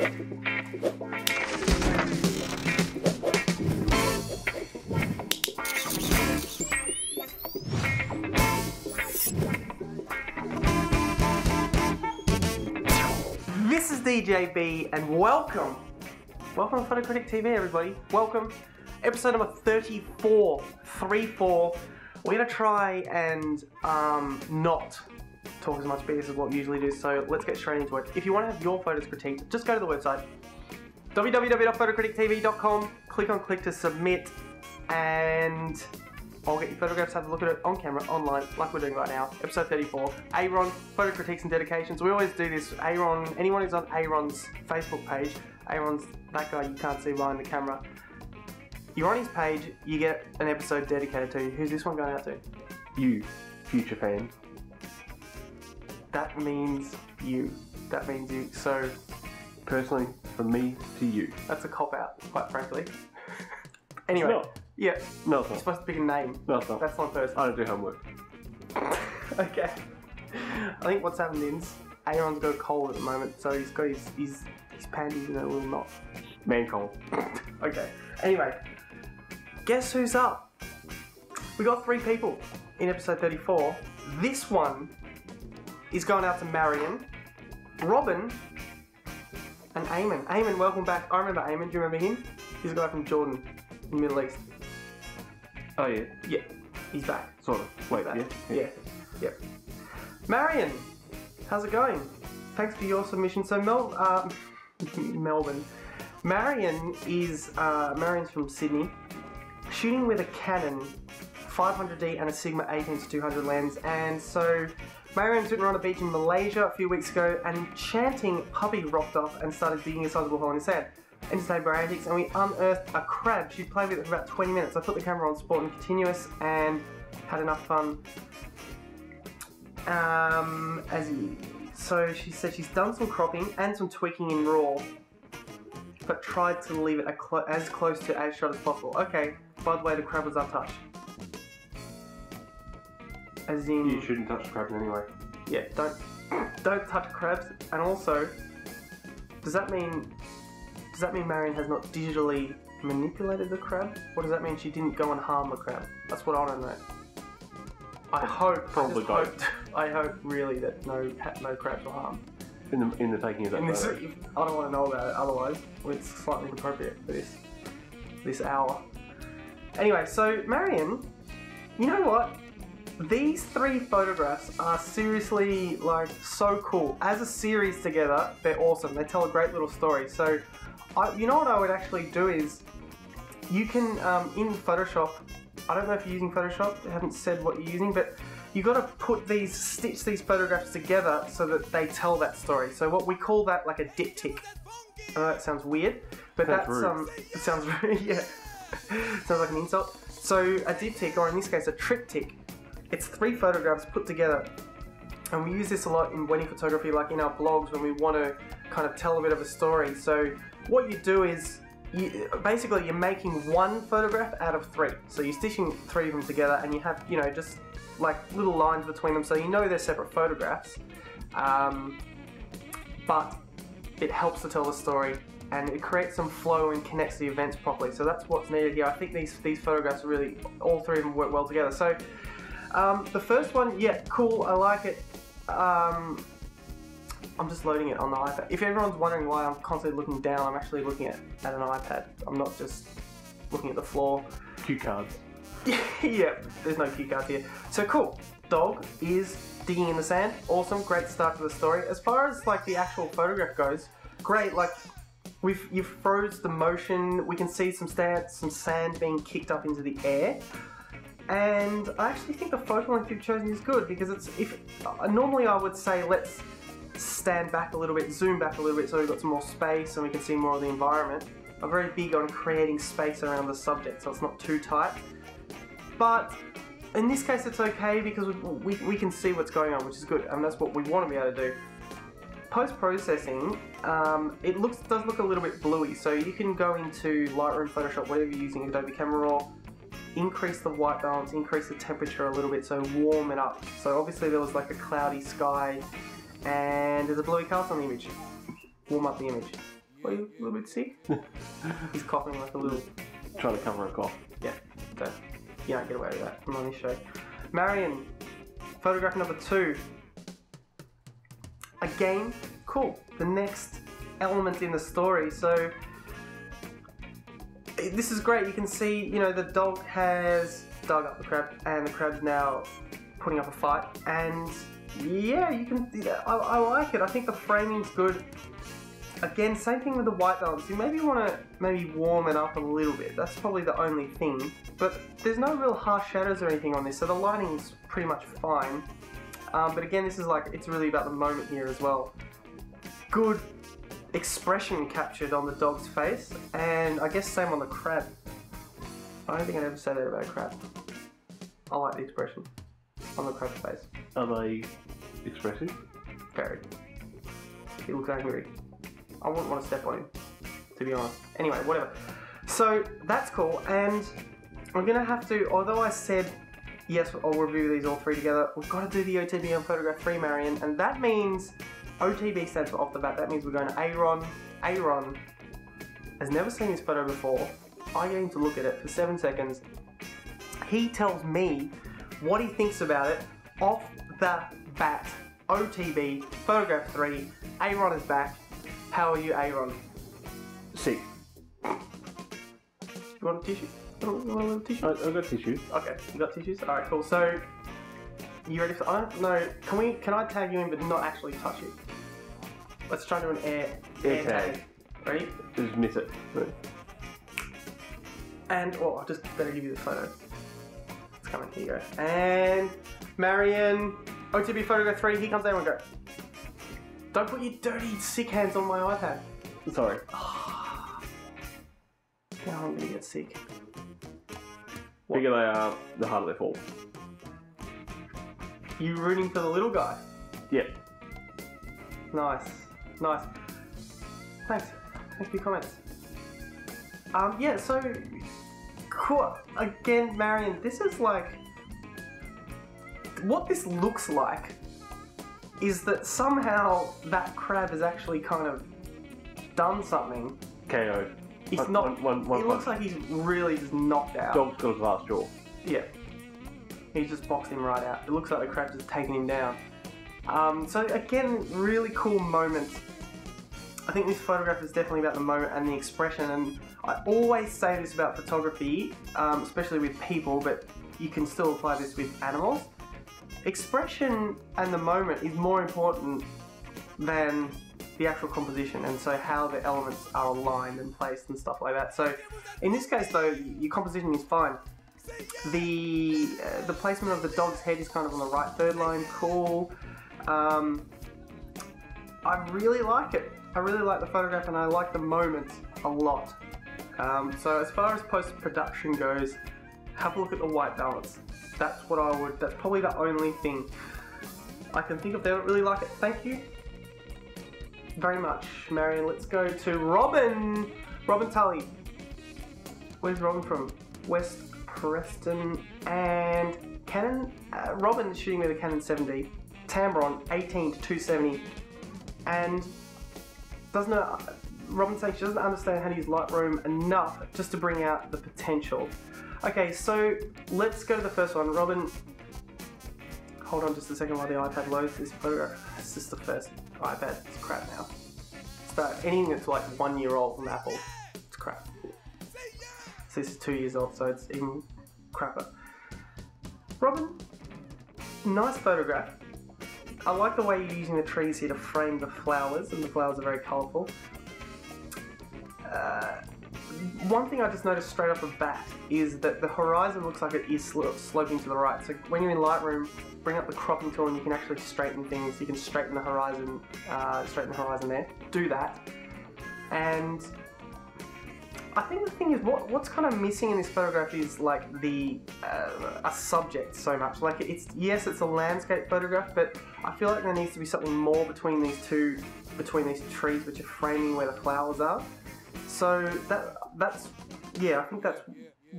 This is DJB and welcome to Photocritic TV, everybody. Welcome. Episode number 34. 3-4. We're going to try and not talk as much BS as what we usually do, so let's get straight into it. If you want to have your photos critiqued, just go to the website www.photocritictv.com, click to submit, and I'll get your photographs, have a look at it on camera, online, like we're doing right now. Episode 34, Aaron, Photo Critiques and Dedications. We always do this. Aaron, anyone who's on Aaron's Facebook page, Aaron's that guy you can't see behind the camera. You're on his page, you get an episode dedicated to you. Who's this one going out to? You, future fan. That means you. That means you. So, Personally, from me to you. that's a cop-out, quite frankly. Anyway, No. yeah, No, it's you're not. supposed to pick a name. No, it's not. That's not person. I don't do homework. Okay. I think what's happened is Aaron's got a cold at the moment, so he's got his panties in a little knot. Man cold. Okay. Anyway, guess who's up? We got 3 people in episode 34. This one is going out to Marion, Robin, and Eamon. Eamon, welcome back. I remember Eamon. Do you remember him? He's a guy from Jordan in the Middle East. Oh yeah, Yeah, he's back. sort of. Wait, Back. yeah? Yeah. Marion, how's it going? Thanks for your submission. So Melbourne. Marion is Marion's from Sydney, shooting with a Canon 500D and a Sigma 18-200 lens, and so Marion's been on a beach in Malaysia a few weeks ago, and an enchanting puppy rocked off and started digging a sizable hole in his sand. Entertained by antics, and we unearthed a crab. She'd played with it for about 20 minutes. I put the camera on sport and continuous and had enough fun. So she said she's done some cropping and some tweaking in RAW, but tried to leave it as close to as shot as possible. Okay, by the way, the crab was untouched. As in, You shouldn't touch crabs anyway. yeah, don't touch crabs. And also, does that mean Marion has not digitally manipulated the crab? Or does that mean she didn't go and harm the crab? That's what I don't know. I hope, Probably both. I hope really that no crabs were harmed. In the taking of that In this, photo. I don't want to know about it, otherwise it's slightly inappropriate for this hour. Anyway, so Marion, you know what? These 3 photographs are seriously so cool. As a series together, they're awesome. They tell a great little story. So, you know what I would actually do is, you can in Photoshop. I don't know if you're using Photoshop. I haven't said what you're using, but you got to stitch these photographs together so that they tell that story. So what we call that like a diptych. I know that sounds weird, but Sounds that's rude. it sounds yeah, sounds like an insult. So a diptych, or in this case a triptych, it's 3 photographs put together, and we use this a lot in wedding photography, like in our blogs when we want to kind of tell a bit of a story. So what you do is, basically you're making 1 photograph out of 3. So you're stitching 3 of them together, and you have, just like little lines between them, so you know they're separate photographs, but it helps to tell the story, and it creates some flow and connects the events properly. So that's what's needed here. I think these photographs are really, all 3 of them work well together. So the first one, yeah, cool, I like it. I'm just loading it on the iPad. If everyone's wondering why I'm constantly looking down, I'm actually looking at an iPad. I'm not just looking at the floor. Cue cards. Yeah, there's no cue cards here. So cool. Dog is digging in the sand. Awesome, great start to the story. As far as like the actual photograph goes, great. Like you've froze the motion. We can see some sand being kicked up into the air. And I actually think the photo length you've chosen is good, because normally I would say let's stand back a little bit, zoom back a little bit so we've got some more space and we can see more of the environment. I'm very big on creating space around the subject so it's not too tight. But in this case it's okay because we can see what's going on, which is good, and that's what we want to be able to do. Post-processing, it does look a little bit bluey, so you can go into Lightroom, Photoshop, whatever you're using, Adobe Camera Raw, increase the white balance, increase the temperature a little bit, so warm it up. So obviously there was like a cloudy sky and there's a bluey cast on the image. Warm up the image. Are you a little bit sick? He's coughing like a little... Trying to cover a cough. Yeah, so you don't get away with that. I'm on this show. Marion, photograph number 2. Again, cool. The next element in the story. So this is great. You can see, you know, the dog has dug up the crab, and the crab's now putting up a fight. And yeah, you can. I like it. I think the framing's good. Again, same thing with the white balance. You maybe want to warm it up a little bit. That's probably the only thing. But there's no real harsh shadows or anything on this, so the lighting's pretty much fine. But again, this is like, it's really about the moment here as well. Good expression captured on the dog's face, and I guess same on the crab. I don't think I'd ever say that about a crab. I like the expression on the crab's face. Are they expressive? Very. He looks angry. I wouldn't want to step on him, to be honest. Anyway, whatever. So that's cool, and I'm gonna have to, although I said yes, I'll review these all 3 together, we've got to do the OTB on photograph 3, Marion, and that means, OTB stands for off the bat, that means we're going to Aaron. Aaron has never seen this photo before. I get him to look at it for 7 seconds. He tells me what he thinks about it off the bat. OTB, photograph 3, Aaron is back. How are you, Aaron? Sick. You want a tissue? You want a little tissue? I've got tissues. Okay, you got tissues? Alright, cool. So, you ready for... I don't know. Can I tag you in but not actually touch you? Let's try to do an air tag. Ready? Just miss it. And, oh, I just better give you the photo. It's coming. Here you go. And, Marion, OTB photograph 3, here comes Aaron, go. Don't put your dirty, sick hands on my iPad. Sorry. Now I'm gonna get sick. The bigger they are, the harder they fall. You rooting for the little guy? Yeah. Nice. Nice. Thanks. Thanks for your comments. Yeah, so... Cool. Again, Marion, this is like... What this looks like is that somehow that crab has actually kind of done something. KO'd. He's One not... punch. It looks like he's really just knocked out. Dog's got his last jaw. Yeah. He just boxed him right out. It looks like the crab's just taken him down. So again, really cool moment. I think this photograph is definitely about the moment and the expression, and I always say this about photography, especially with people, but you can still apply this with animals. Expression and the moment is more important than the actual composition, and so how the elements are aligned and placed and stuff like that. So in this case though, your composition is fine. The placement of the dog's head is kind of on the right third line, cool. I really like it. I really like the photograph and I like the moment a lot. So as far as post-production goes, have a look at the white balance. That's probably the only thing I can think of. They don't really like it. Thank you very much, Marion. Let's go to Robin. Robin Tully. Where's Robin from? West Preston. And Canon. Robin is shooting with a Canon 7D. Tamron 18-270. And Robin saying she doesn't understand how to use Lightroom enough just to bring out the potential. Okay, so let's go to the first one. Robin, hold on just a second while the iPad loads this photograph. It's just the first iPad. It's crap now. So anything that's like 1 year old from Apple, it's crap. So this is 2 years old, so it's even crapper. Robin, nice photograph. I like the way you're using the trees here to frame the flowers, and the flowers are very colourful. One thing I just noticed straight off the bat is that the horizon looks like it is sloping to the right. So when you're in Lightroom, bring up the cropping tool and you can actually straighten things. You can straighten the horizon there. Do that. And I think the thing is, what's kind of missing in this photograph is like a subject so much. Like it's a landscape photograph, but I feel like there needs to be something more between these trees which are framing where the flowers are. So I think that's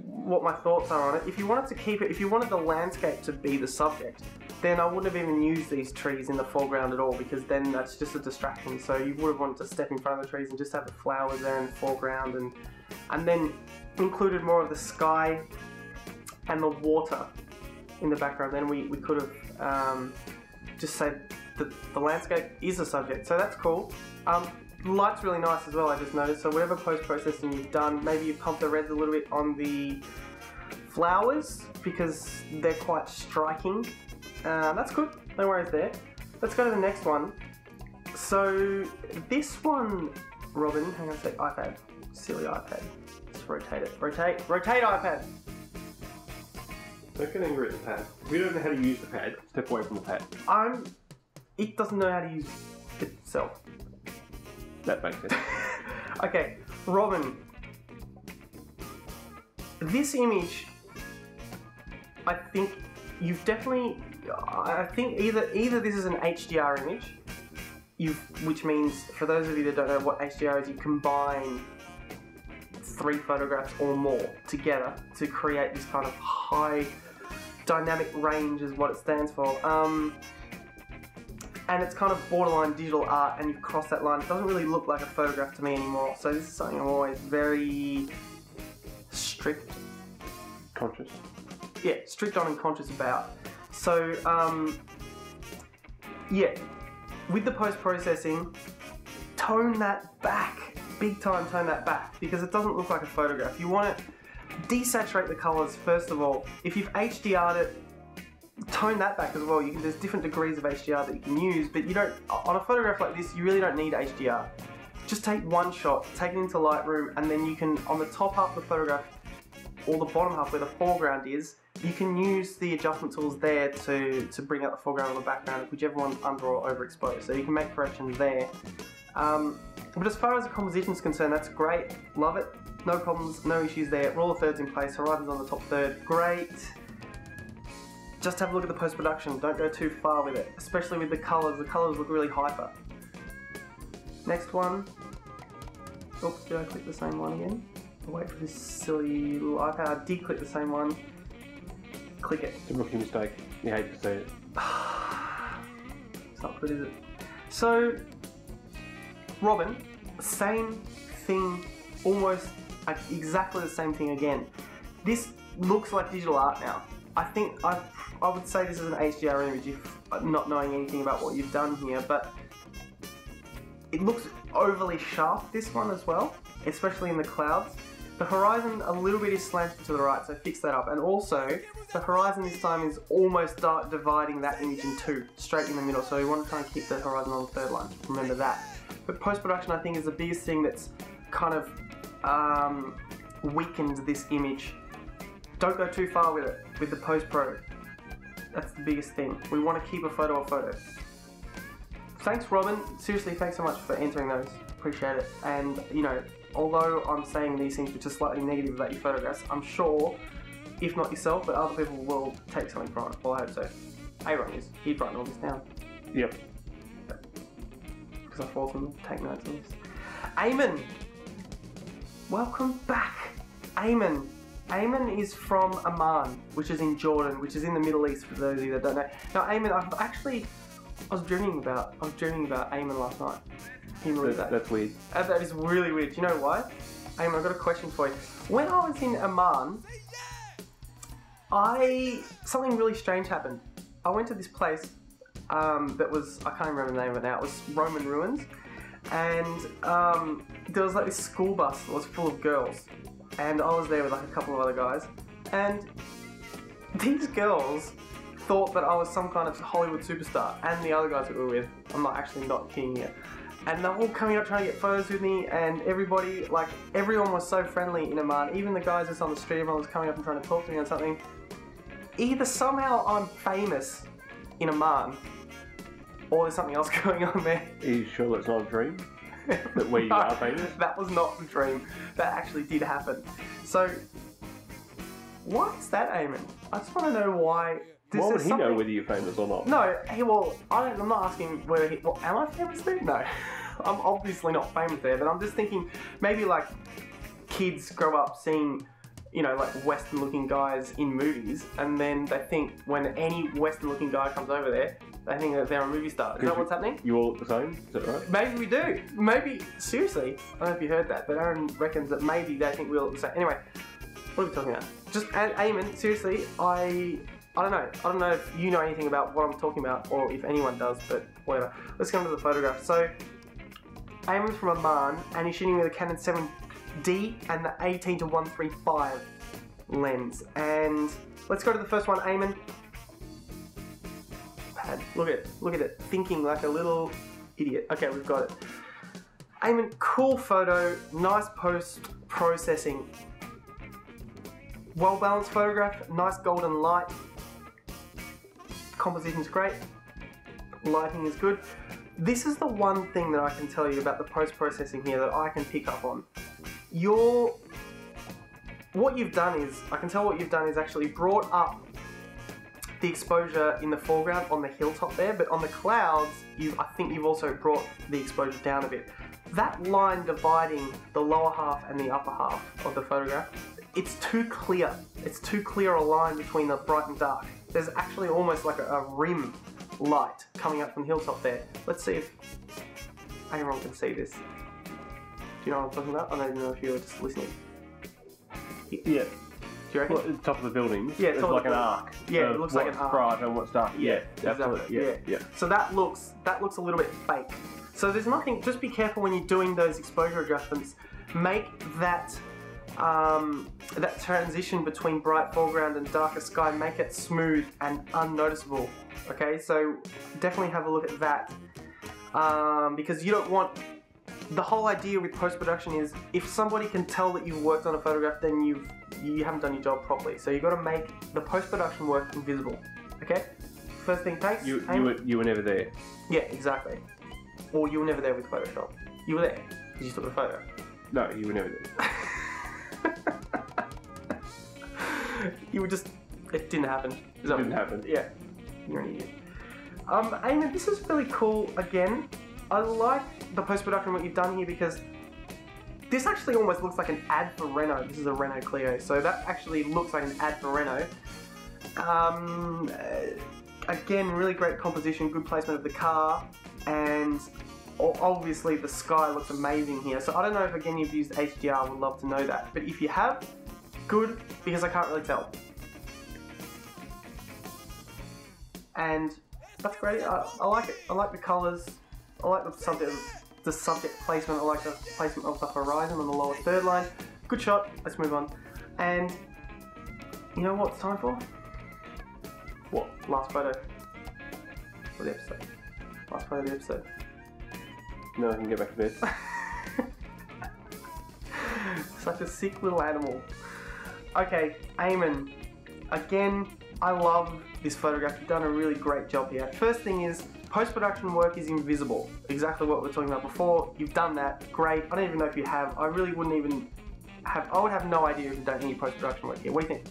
what my thoughts are on it. If you wanted to keep it, if you wanted the landscape to be the subject, then I wouldn't have even used these trees in the foreground at all, because then that's just a distraction. So you would have wanted to step in front of the trees and just have the flowers there in the foreground, and then included more of the sky and the water in the background. Then we could have just said that the landscape is the subject. So that's cool. The light's really nice as well, I just noticed. So whatever post-processing you've done, maybe you pump the reds a little bit on the flowers because they're quite striking. That's good, no worries there. Let's go to the next one. So this one, Robin, hang on a sec, iPad, silly iPad. Let's rotate it, rotate iPad. Don't get angry at the pad. If you don't know how to use the pad, step away from the pad. It doesn't know how to use itself. That makes sense. Okay, Robin. This image, I think you've definitely. I think either this is an HDR image, which means, for those of you that don't know what HDR is, you combine 3 photographs or more together to create this kind of high dynamic range, is what it stands for. And it's kind of borderline digital art, and you've crossed that line. It doesn't really look like a photograph to me anymore. So this is something I'm always very strict. Conscious. Yeah, strict on and conscious about. So, yeah, with the post-processing, tone that back. Big time tone that back, because it doesn't look like a photograph. You want to desaturate the colours first of all. If you've HDR'd it, tone that back as well. There's different degrees of HDR that you can use, but you don't, on a photograph like this, you really don't need HDR. Just take one shot, take it into Lightroom, and then you can, on the top half of the photograph, or the bottom half where the foreground is, you can use the adjustment tools there to bring out the foreground or the background, whichever one's under or overexposed. So you can make corrections there. But as far as the composition is concerned, that's great. Love it. No problems, no issues there. Rule of thirds in place, horizons on the top third, great. Just have a look at the post-production, don't go too far with it, especially with the colours. The colours look really hyper. Next one. Oops, did I click the same one again? I'll wait for this silly little iPad. I did click the same one. Click it. It's a rookie mistake. You hate to see it. It's not good, is it? So, Robin, same thing, almost exactly the same thing again. This looks like digital art now. I think I would say this is an HDR image, if not knowing anything about what you've done here, but it looks overly sharp, this one as well, especially in the clouds. The horizon a little bit is slanted to the right, so fix that up. And also, the horizon this time is almost dividing that image in 2, straight in the middle, so you want to try and keep the horizon on the third line, remember that. But post-production, I think, is the biggest thing that's kind of weakened this image. Don't go too far with it, with the post-pro. That's the biggest thing. We want to keep a photo a photo. Thanks, Robin. Seriously, thanks so much for entering those. Appreciate it. And, you know, although I'm saying these things which are slightly negative about your photographs, I'm sure, if not yourself, but other people will take something from it. Well, I hope so. Aaron is. He'd write all this down. Yep. Because I forced him to take notes on this. Eamon! Welcome back, Eamon. Eamon is from Amman, which is in Jordan, which is in the Middle East, for those of you that don't know. Now, Eamon, I was dreaming about Eamon last night. Can you believe that? That's weird. That is really weird. Do you know why? Eamon, I've got a question for you. When I was in Amman, something really strange happened. I went to this place that was, I can't remember the name of it now, it was Roman ruins. And there was like this school bus that was full of girls. And I was there with like a couple of other guys. And these girls thought that I was some kind of Hollywood superstar. And the other guys that we were with, I'm not kidding here. And they're all coming up trying to get photos with me, and everybody, like, everyone was so friendly in Amman. Even the guys that's on the street, everyone was coming up and trying to talk to me on something. Either somehow I'm famous in Amman, or there's something else going on there. Are you sure that's not a dream? That where you are famous? That was not the dream. That actually did happen. So, why is that, Eamon? I just want to know why. Why would he know whether you're famous or not? No, I'm not asking whether he... Well, am I famous there? No. I'm obviously not famous there, but I'm just thinking maybe like kids grow up seeing, you know, like Western looking guys in movies, and then they think when any Western looking guy comes over there, they think that they're a movie star. Is that what's happening? You all look the same? Is that right? Maybe we do. Maybe, seriously. I don't know if you heard that, but Aaron reckons that maybe they think we all look the same. Anyway, what are we talking about? Just, Eamon, seriously, I don't know. I don't know if you know anything about what I'm talking about, or if anyone does, but whatever. Let's go into the photograph. So, Eamon's from Oman, and he's shooting with a Canon 7D and the 18-135 lens. And let's go to the first one, Eamon. Pad. Look at it. Thinking like a little idiot. Okay, we've got it. Eamon, cool photo, nice post-processing. Well-balanced photograph, nice golden light. Composition's great. Lighting is good. This is the one thing that I can tell you about the post-processing here that I can pick up on. What you've done is, I can tell what you've done is actually brought up the exposure in the foreground on the hilltop there, but on the clouds, I think you've also brought the exposure down a bit. That line dividing the lower half and the upper half of the photograph, it's too clear. It's too clear a line between the bright and dark. There's actually almost like a rim light coming up from the hilltop there. Let's see if anyone can see this. Do you know what I'm talking about? I don't even know if you're just listening. Yeah. Do you reckon? Well, at the top of the building, Yeah, it's like an arc. Yeah, it looks like an arc. What's bright and what's dark. Yeah, exactly. absolutely. Yeah. So that looks a little bit fake. So there's nothing. Just be careful when you're doing those exposure adjustments. Make that that transition between bright foreground and darker sky, make it smooth and unnoticeable. Okay, so definitely have a look at that because you don't want. The whole idea with post-production is if somebody can tell that you've worked on a photograph, then you haven't done your job properly. So you've got to make the post-production work invisible. Okay? First thing, thanks. You were never there. Yeah, exactly. Or you were never there with Photoshop. You were there because you took the photo. No, you were never there. You were just... It didn't happen. It didn't happen. Yeah. You're an idiot. Eamon, this is really cool again. I like the post-production what you've done here because this actually almost looks like an ad for Renault. This is a Renault Clio, so that actually looks like an ad for Renault. Again, really great composition, good placement of the car, and obviously the sky looks amazing here. So I don't know if again you've used HDR, I would love to know that. But if you have, good, because I can't really tell. And that's great, I like it. I like the colours. I like the subject placement. I like the placement of the horizon on the lower third line. Good shot. Let's move on. And you know what it's time for? What? Last photo for the episode. Last photo of the episode. No, I can get back to bed. Such a sick little animal. Okay, Eamon. Again, I love this photograph. You've done a really great job here. First thing is, post-production work is invisible. Exactly what we were talking about before. You've done that. Great. I don't even know if you have. I really wouldn't even have... I would have no idea if you've done any post-production work here. What do you think?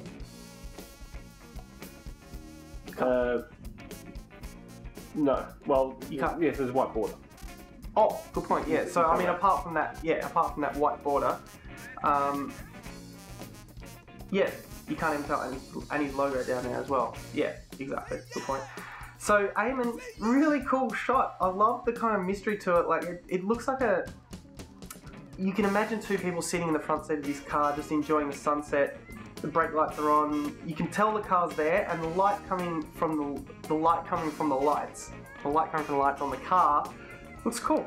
No. Well, you can't. Yes, there's a white border. Oh, good point. Yeah. So I mean, apart from that white border, yeah, you can't even tell any logo down there as well. Yeah, exactly. Good point. So Eamon, really cool shot. I love the kind of mystery to it. Like it looks like a. You can imagine two people sitting in the front seat of this car, just enjoying the sunset. The brake lights are on. You can tell the car's there, and the light coming from the light coming from the lights. The light coming from the lights on the car looks cool.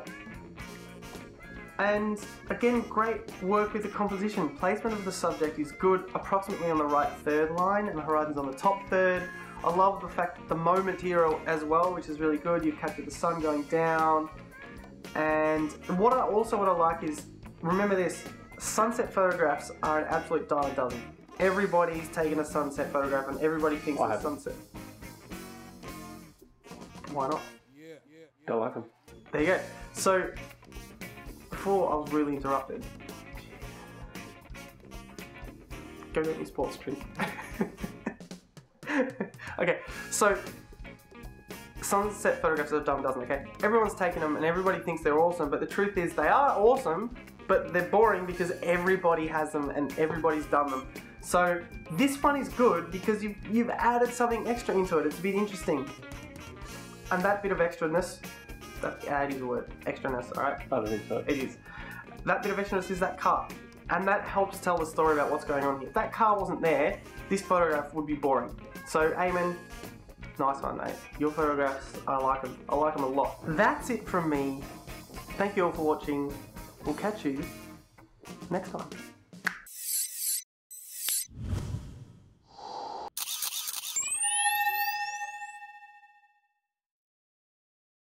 And again, great work with the composition. Placement of the subject is good, approximately on the right third line, and the horizon's on the top third. I love the fact that the moment here as well, which is really good. You've captured the sun going down. And what I like is, remember this, sunset photographs are an absolute dime a dozen. Everybody's taken a sunset photograph and everybody thinks it's sunset. Why not? I like them. There you go. So, before I was really interrupted, go get me sports drink. Okay, so sunset photographs are a dime a dozen, okay? Everyone's taken them and everybody thinks they're awesome, but the truth is they are awesome, but they're boring because everybody has them and everybody's done them. So this one is good because you've added something extra into it. It's a bit interesting. And that bit of extraness, it is a word, extraness, alright? I don't think so. It is. That bit of extraness is that car. And that helps tell the story about what's going on here. If that car wasn't there, this photograph would be boring. So Eamon, nice one, mate. Your photographs, I like them. I like them a lot. That's it from me. Thank you all for watching. We'll catch you next time.